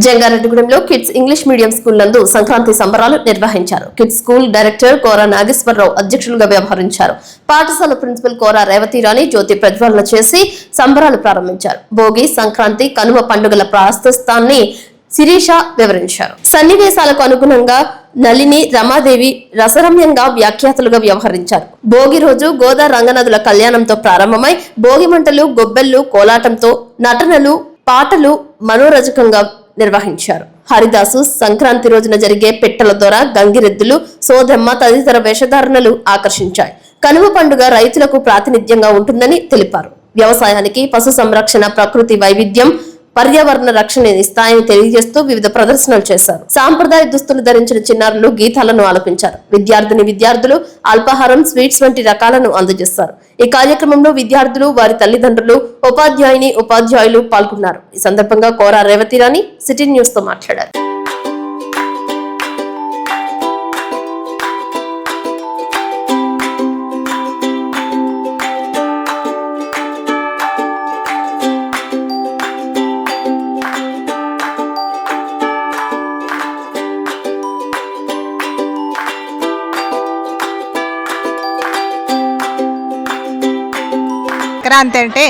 జంగారెడ్డిగూడెంలో kids English medium school నందు సంక్రాంతి సంబరాలు నిర్వహించారు. కిడ్స్ స్కూల్ డైరెక్టర్ కోరా నాగేశ్వరరావు అధ్యక్షులుగా వ్యవహరించారు. పాఠశాల ప్రిన్సిపల్ కోరా రేవతిరాణి జ్యోతి ప్రజ్వలన చేసి సంబరాలు ప్రారంభించారు. భోగి, సంక్రాంతి, కనుమ పండుగల ప్రాశస్తాన్ని శిరీష వివరించారు. సన్నివేశాలకు అనుగుణంగా నళిని, రమాదేవి రసరమ్యంగా వ్యాఖ్యాతలుగా వ్యవహరించారు. భోగి రోజు గోదా రంగనాథుల కళ్యాణంతో ప్రారంభమై భోగి మంటలు, గొబ్బెళ్లు, కోలాటంతో నటనలు, పాటలు మనోరజకంగా నిర్వహించారు. హరిదాసు సంక్రాంతి రోజున జరిగే పెట్టెల ద్వారా గంగిరెద్దులు, సోదెమ్మ తదితర వేషధారణలు ఆకర్షించాయి. కనుమ పండుగ రైతులకు ప్రాతినిధ్యంగా ఉంటుందని తెలిపారు. వ్యవసాయానికి పశు సంరక్షణ, ప్రకృతి వైవిధ్యం, పర్యావరణ రక్షణ ఇస్తాయని తెలియజేస్తూ వివిధ ప్రదర్శనలు చేశారు. సాంప్రదాయ దుస్తులు ధరించిన చిన్నారులు గీతాలను ఆలపించారు. విద్యార్థులు అల్పాహారం, స్వీట్స్ వంటి రకాలను అందజేస్తారు. ఈ కార్యక్రమంలో విద్యార్థులు, వారి తల్లిదండ్రులు, ఉపాధ్యాయులు పాల్గొన్నారు. ఈ సందర్భంగా కోరా రేవతిరాణి సిటీ న్యూస్ తో మాట్లాడారు. సంక్రాంతి అంటే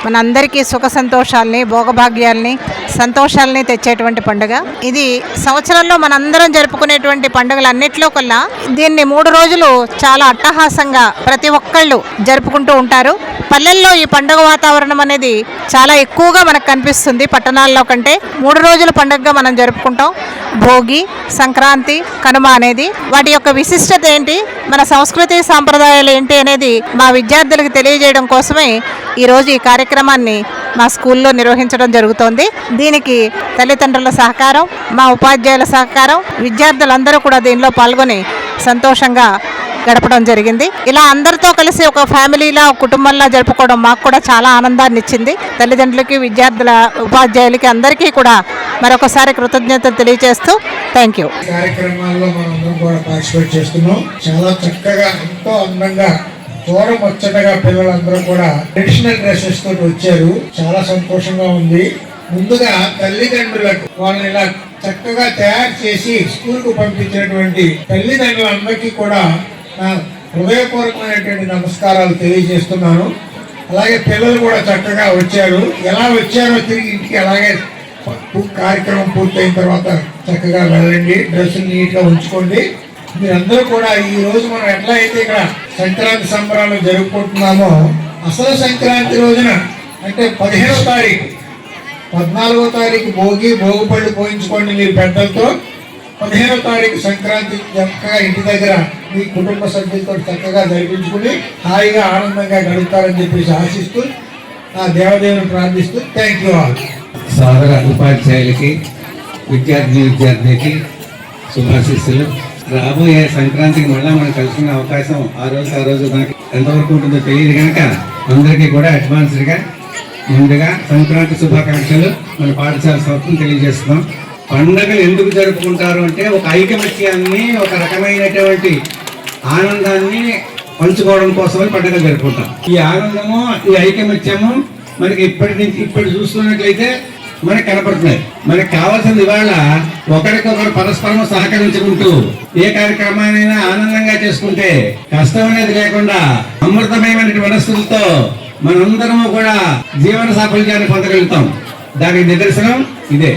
మనందరికీ సుఖ సంతోషాలని, భోగభాగ్యాలని, సంతోషాలని తెచ్చేటువంటి పండుగ. ఇది సంవత్సరంలో మనందరం జరుపుకునేటువంటి పండుగలన్నిట్లో కల్లా దీన్ని 3 రోజులు చాలా అట్టహాసంగా ప్రతి ఒక్కళ్ళు జరుపుకుంటూ ఉంటారు. పల్లెల్లో ఈ పండుగ వాతావరణం అనేది చాలా ఎక్కువగా మనకు కనిపిస్తుంది పట్టణాల్లో కంటే. 3 రోజుల పండుగగా మనం జరుపుకుంటాం. భోగి, సంక్రాంతి, కనుమ అనేది వాటి యొక్క విశిష్టత ఏంటి, మన సంస్కృతి సాంప్రదాయాలు ఏంటి అనేది మా విద్యార్థులకు తెలియజేయడం కోసమే ఈరోజు ఈ కార్యక్రమాన్ని మా స్కూల్లో నిర్వహించడం జరుగుతోంది. దీనికి తల్లిదండ్రుల సహకారం, మా ఉపాధ్యాయుల సహకారం, విద్యార్థులందరూ కూడా దీనిలో పాల్గొని సంతోషంగా గడపడం జరిగింది. ఇలా అందరితో కలిసి ఒక ఫ్యామిలీలా, ఒక కుటుంబంలా జరుపుకోవడం మాకు కూడా చాలా ఆనందాన్ని ఇచ్చింది. తల్లిదండ్రులకి, విద్యార్థుల, ఉపాధ్యాయులకి అందరికీ కూడా మరొకసారి కృతజ్ఞతలు తెలియజేస్తూ థ్యాంక్ యూ. కార్యక్రమాల్లో మనందరం కూడా పార్టిసిపేట్ చేస్తున్నాం. చాలా చక్కగా, ఎంతో అందంగా, చూడముచ్చటగా పిల్లలందరూ కూడా ట్రెడిషనల్ డ్రెస్సెస్ తోటి వచ్చారు. చాలా సంతోషంగా ఉంది. ముందుగా తల్లిదండ్రులకు వాళ్ళని ఇలా చక్కగా తయారు చేసి స్కూల్కు పంపించినటువంటి తల్లిదండ్రులందరికీ కూడా నా హృదయపూర్వకమైనటువంటి నమస్కారాలు తెలియజేస్తున్నాను. అలాగే పిల్లలు కూడా చక్కగా వచ్చారు. ఎలా వచ్చారో తిరిగి ఇంటికి అలాగే కార్యక్రమం పూర్తయిన తర్వాత చక్కగా వెళ్ళండి. డ్రెస్సులు నీట్గా ఉంచుకోండి. మీరందరూ కూడా ఈ రోజు మనం ఎట్లా అయితే ఇక్కడ సంక్రాంతి సంబరాలు జరుపుకుంటున్నామో, అసలు సంక్రాంతి రోజున అంటే 15వ తారీఖు, 14వ తారీఖు భోగిపళ్ళు పోయించుకోండి మీరు పెద్దలతో. 15వ తారీఖు సంక్రాంతి చక్కగా ఇంటి దగ్గర మీ కుటుంబ సభ్యులతో చక్కగా జరిపించుకుని హాయిగా ఆనందంగా గడుపుతారని చెప్పేసి ఆశిస్తూ ఆ దేవదేవుని ప్రార్థిస్తూ థ్యాంక్ యూ ఆల్. సోదర ఉపాధ్యాయులకి, విద్యార్థికి శుభాశీస్సులు. రాబోయే సంక్రాంతికి మళ్ళీ మనం కలుసుకునే అవకాశం ఆ రోజు మనకి ఎంతవరకు ఉంటుందో తెలియదు కనుక అందరికీ కూడా అడ్వాన్స్డ్గా ముందుగా సంక్రాంతి శుభాకాంక్షలు మన పాఠశాల సంస్థను తెలియజేస్తున్నాం. పండుగలు ఎందుకు జరుపుకుంటారు అంటే ఒక ఐకమత్యాన్ని, ఒక రకమైనటువంటి ఆనందాన్ని పంచుకోవడం కోసమని పండుగలు జరుపుకుంటాం. ఈ ఆనందము, ఈ ఐకమత్యము మనకి ఇప్పుడు చూస్తున్నట్లయితే మనకు కనపడుతున్నాయి. మనకు కావాల్సింది ఇవాళ ఒకరికొకరు పరస్పరం సహకరించుకుంటూ ఏ కార్యక్రమాన్నైనా ఆనందంగా చేసుకుంటే కష్టం అనేది లేకుండా అమృతమయమైన మనస్సులతో మనందరము కూడా జీవన సాఫల్యాన్ని పొందగలుగుతాం. దానికి నిదర్శనం ఇదే.